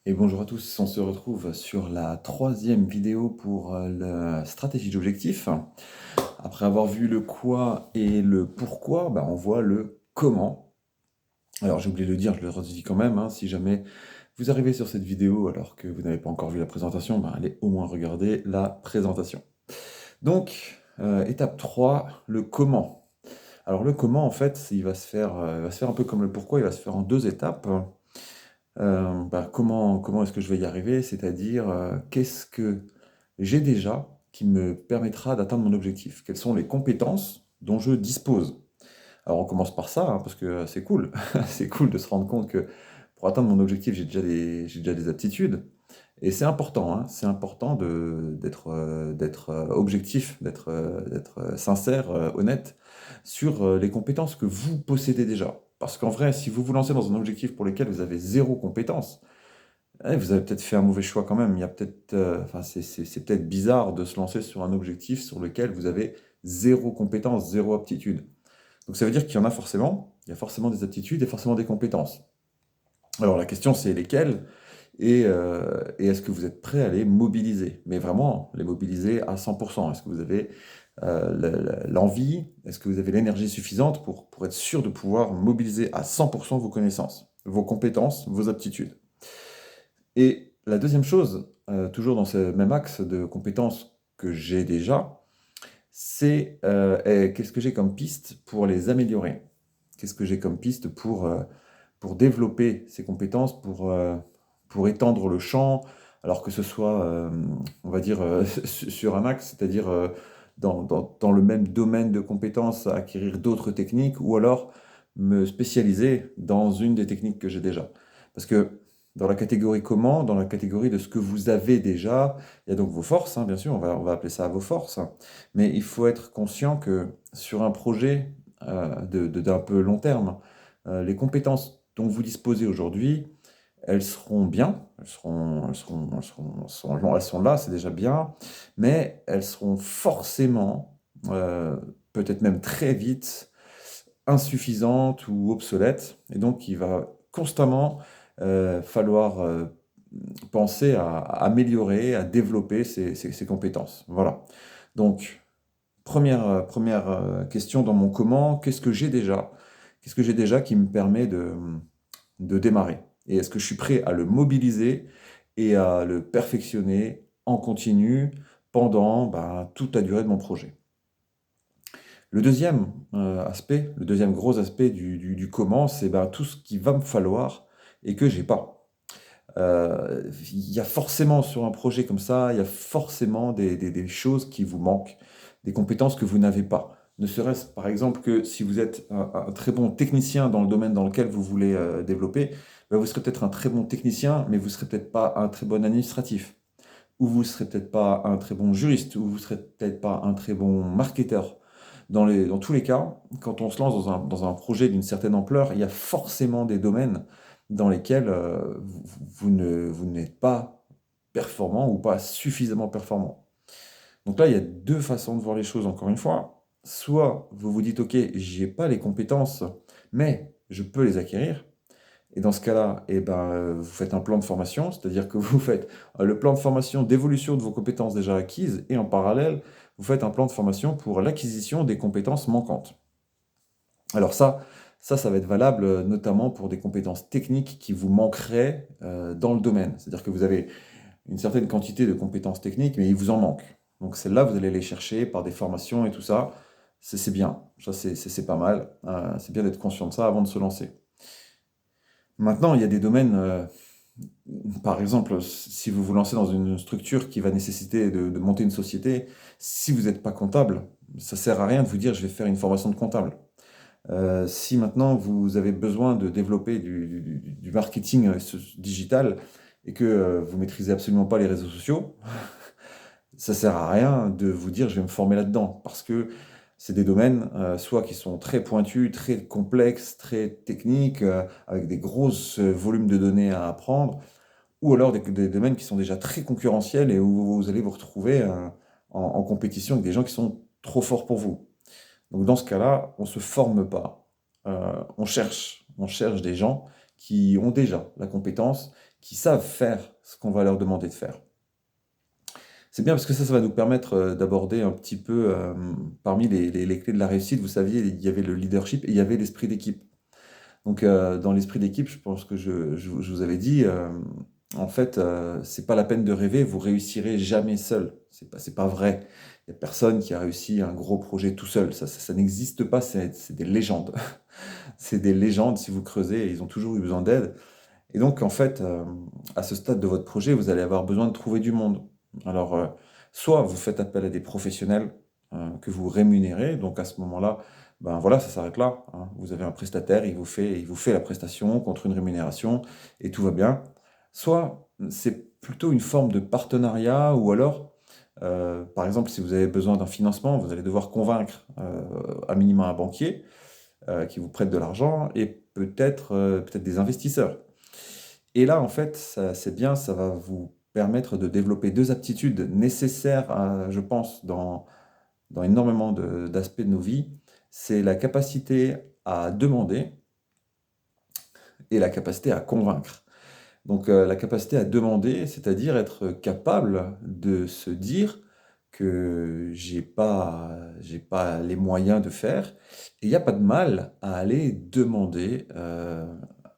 Et bonjour à tous, on se retrouve sur la troisième vidéo pour la stratégie d'objectif. Après avoir vu le quoi et le pourquoi, on voit le comment. Alors j'ai oublié de le dire, je le redis quand même, hein, si jamais vous arrivez sur cette vidéo alors que vous n'avez pas encore vu la présentation, allez au moins regarder la présentation. Donc, étape 3, le comment. Alors le comment, en fait, il va se faire un peu comme le pourquoi, il va se faire en deux étapes. Comment est-ce que je vais y arriver? C'est-à-dire, qu'est-ce que j'ai déjà qui me permettra d'atteindre mon objectif? Quelles sont les compétences dont je dispose? Alors on commence par ça, hein, parce que c'est cool. C'est cool de se rendre compte que pour atteindre mon objectif, j'ai déjà des aptitudes. Et c'est important, hein, c'est important d'être objectif, d'être sincère, honnête sur les compétences que vous possédez déjà. Parce qu'en vrai, si vous vous lancez dans un objectif pour lequel vous avez zéro compétence, vous avez peut-être fait un mauvais choix quand même. Il y a peut-être, enfin, c'est peut-être bizarre de se lancer sur un objectif sur lequel vous avez zéro compétence, zéro aptitude. Donc ça veut dire qu'il y en a forcément, il y a forcément des aptitudes et forcément des compétences. Alors la question c'est lesquelles et est-ce que vous êtes prêt à les mobiliser? Mais vraiment, les mobiliser à 100%. Est-ce que vous avez l'envie? Est-ce que vous avez l'énergie suffisante pour être sûr de pouvoir mobiliser à 100% vos connaissances, vos compétences, vos aptitudes? Et la deuxième chose, toujours dans ce même axe de compétences que j'ai déjà, c'est qu'est-ce que j'ai comme piste pour les améliorer? Qu'est-ce que j'ai comme piste pour développer ces compétences, pour étendre le champ, alors que ce soit, on va dire, sur un axe, c'est-à-dire dans le même domaine de compétences, acquérir d'autres techniques, ou alors me spécialiser dans une des techniques que j'ai déjà. Parce que dans la catégorie comment, dans la catégorie de ce que vous avez déjà, il y a donc vos forces, hein, bien sûr, on va appeler ça vos forces, hein. Mais il faut être conscient que sur un projet d'un peu long terme, les compétences dont vous disposez aujourd'hui, elles seront bien, elles sont là, c'est déjà bien, mais elles seront forcément, peut-être même très vite, insuffisantes ou obsolètes. Et donc, il va constamment falloir penser à améliorer, à développer ces compétences. Voilà. Donc, première question dans mon comment, qu'est-ce que j'ai déjà? Qu'est-ce que j'ai déjà qui me permet de démarrer? Et est-ce que je suis prêt à le mobiliser et à le perfectionner en continu pendant toute la durée de mon projet? Le deuxième aspect, le deuxième gros aspect du comment, c'est tout ce qu'il va me falloir et que j'ai pas. Il y a forcément sur un projet comme ça, il y a forcément des choses qui vous manquent, des compétences que vous n'avez pas. Ne serait-ce par exemple que si vous êtes un très bon technicien dans le domaine dans lequel vous voulez développer, vous serez peut-être un très bon technicien, mais vous ne serez peut-être pas un très bon administratif, ou vous ne serez peut-être pas un très bon juriste, ou vous ne serez peut-être pas un très bon marketeur. Dans tous les cas, quand on se lance dans un projet d'une certaine ampleur, il y a forcément des domaines dans lesquels vous n'êtes pas performant ou pas suffisamment performant. Donc là, il y a deux façons de voir les choses, encore une fois. Soit vous vous dites, OK, j'ai pas les compétences, mais je peux les acquérir. Et dans ce cas-là, vous faites un plan de formation, c'est-à-dire que vous faites le plan de formation d'évolution de vos compétences déjà acquises, et en parallèle, vous faites un plan de formation pour l'acquisition des compétences manquantes. Alors ça va être valable notamment pour des compétences techniques qui vous manqueraient dans le domaine. C'est-à-dire que vous avez une certaine quantité de compétences techniques, mais il vous en manque. Donc celles-là, vous allez les chercher par des formations et tout ça. C'est bien, ça c'est pas mal. C'est bien d'être conscient de ça avant de se lancer. Maintenant, il y a des domaines, par exemple, si vous vous lancez dans une structure qui va nécessiter de monter une société, si vous n'êtes pas comptable, ça sert à rien de vous dire je vais faire une formation de comptable. Si maintenant vous avez besoin de développer du marketing digital et que vous maîtrisez absolument pas les réseaux sociaux, ça sert à rien de vous dire je vais me former là-dedans parce que c'est des domaines soit qui sont très pointus, très complexes, très techniques, avec des grosses volumes de données à apprendre, ou alors des domaines qui sont déjà très concurrentiels et où vous allez vous retrouver en compétition avec des gens qui sont trop forts pour vous. Donc dans ce cas-là, on ne se forme pas. On cherche des gens qui ont déjà la compétence, qui savent faire ce qu'on va leur demander de faire. C'est bien parce que ça va nous permettre d'aborder un petit peu, parmi les clés de la réussite, vous saviez, il y avait le leadership et il y avait l'esprit d'équipe. Donc, dans l'esprit d'équipe, je pense que je vous avais dit, en fait, c'est pas la peine de rêver, vous réussirez jamais seul. C'est pas vrai. Il y a personne qui a réussi un gros projet tout seul. Ça n'existe pas, c'est des légendes. C'est des légendes, si vous creusez, ils ont toujours eu besoin d'aide. Et donc, en fait, à ce stade de votre projet, vous allez avoir besoin de trouver du monde. Alors, soit vous faites appel à des professionnels que vous rémunérez, donc à ce moment-là, ben voilà, ça s'arrête là, hein. Vous avez un prestataire, il vous fait la prestation contre une rémunération et tout va bien. Soit c'est plutôt une forme de partenariat, ou alors, par exemple, si vous avez besoin d'un financement, vous allez devoir convaincre à minima un banquier qui vous prête de l'argent et peut-être des investisseurs. Et là, en fait, c'est bien, ça va vous permettre de développer deux aptitudes nécessaires, je pense, dans énormément d'aspects de nos vies. C'est la capacité à demander et la capacité à convaincre. Donc, la capacité à demander, c'est-à-dire être capable de se dire que j'ai pas les moyens de faire. Et il n'y a pas de mal à aller demander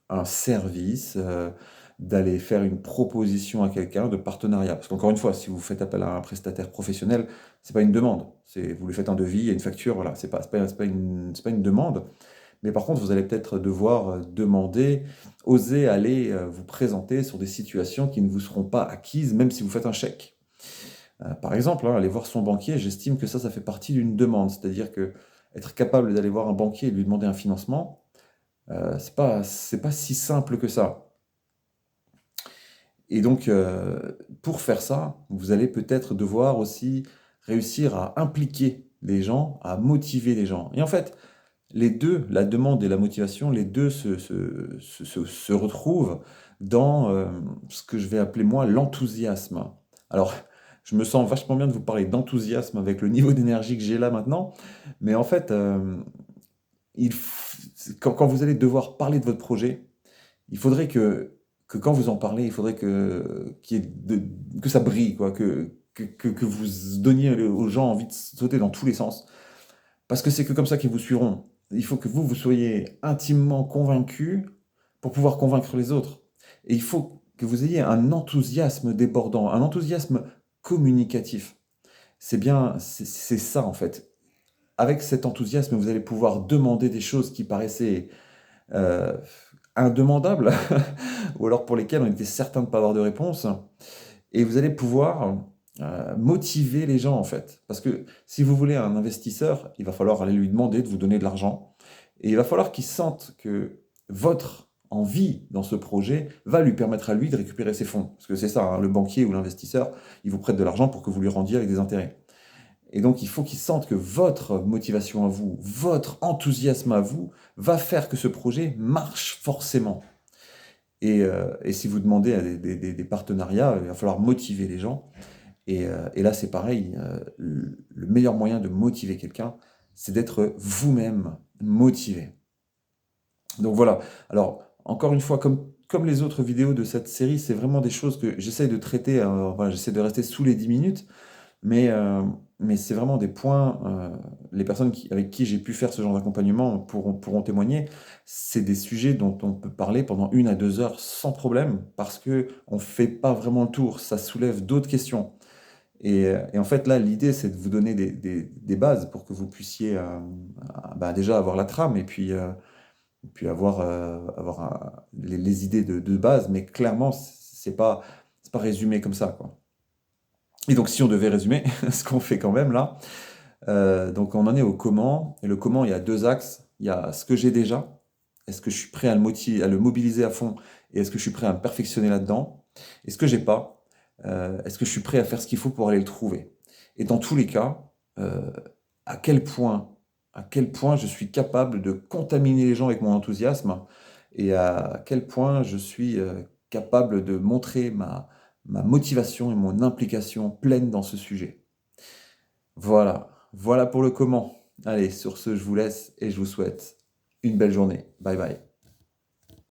un service, d'aller faire une proposition à quelqu'un de partenariat. Parce qu'encore une fois, si vous faites appel à un prestataire professionnel, c'est pas une demande. Vous lui faites un devis et une facture, voilà, c'est pas une demande. Mais par contre, vous allez peut-être devoir demander, oser aller vous présenter sur des situations qui ne vous seront pas acquises, même si vous faites un chèque. Par exemple, hein, aller voir son banquier, j'estime que ça fait partie d'une demande. C'est-à-dire que être capable d'aller voir un banquier et de lui demander un financement, c'est pas si simple que ça. Et donc, pour faire ça, vous allez peut-être devoir aussi réussir à impliquer les gens, à motiver les gens. Et en fait, les deux, la demande et la motivation, les deux se retrouvent dans ce que je vais appeler moi l'enthousiasme. Alors, je me sens vachement bien de vous parler d'enthousiasme avec le niveau d'énergie que j'ai là maintenant, mais en fait, quand vous allez devoir parler de votre projet, il faudrait que quand vous en parlez, il faudrait que ça brille, quoi, que vous donniez aux gens envie de sauter dans tous les sens. Parce que c'est que comme ça qu'ils vous suivront. Il faut que vous soyez intimement convaincu pour pouvoir convaincre les autres. Et il faut que vous ayez un enthousiasme débordant, un enthousiasme communicatif. C'est ça en fait. Avec cet enthousiasme, vous allez pouvoir demander des choses qui paraissaient euh, indemandables, ou alors pour lesquelles on était certain de ne pas avoir de réponse. Et vous allez pouvoir motiver les gens en fait. Parce que si vous voulez un investisseur, il va falloir aller lui demander de vous donner de l'argent. Et il va falloir qu'il sente que votre envie dans ce projet va lui permettre à lui de récupérer ses fonds. Parce que c'est ça, hein, le banquier ou l'investisseur, il vous prête de l'argent pour que vous lui rendiez avec des intérêts. Et donc il faut qu'il sente que votre motivation à vous, votre enthousiasme à vous, va faire que ce projet marche forcément. Et si vous demandez à des partenariats, il va falloir motiver les gens. Et là, c'est pareil, le meilleur moyen de motiver quelqu'un, c'est d'être vous-même motivé. Donc voilà. Alors, encore une fois, comme les autres vidéos de cette série, c'est vraiment des choses que j'essaie de traiter. Voilà, j'essaie de rester sous les 10 minutes. Mais, euh, mais c'est vraiment des points, les personnes avec qui j'ai pu faire ce genre d'accompagnement pourront témoigner. C'est des sujets dont on peut parler pendant 1 à 2 heures sans problème, parce que on ne fait pas vraiment le tour, ça soulève d'autres questions. Et en fait, là, l'idée, c'est de vous donner des bases pour que vous puissiez bah, déjà avoir la trame et puis avoir les idées de base, mais clairement, c'est pas résumé comme ça, quoi. Et donc, si on devait résumer, ce qu'on fait quand même là, donc on en est au comment. Et le comment, il y a deux axes. Il y a ce que j'ai déjà. Est-ce que je suis prêt à le mobiliser à fond? Et est-ce que je suis prêt à me perfectionner là-dedans? Et ce que j'ai pas, est-ce que je suis prêt à faire ce qu'il faut pour aller le trouver? Et dans tous les cas, euh, à quel point, à quel point je suis capable de contaminer les gens avec mon enthousiasme et à quel point je suis capable de montrer ma motivation et mon implication pleine dans ce sujet. Voilà, voilà pour le comment. Allez, sur ce, je vous laisse et je vous souhaite une belle journée. Bye bye.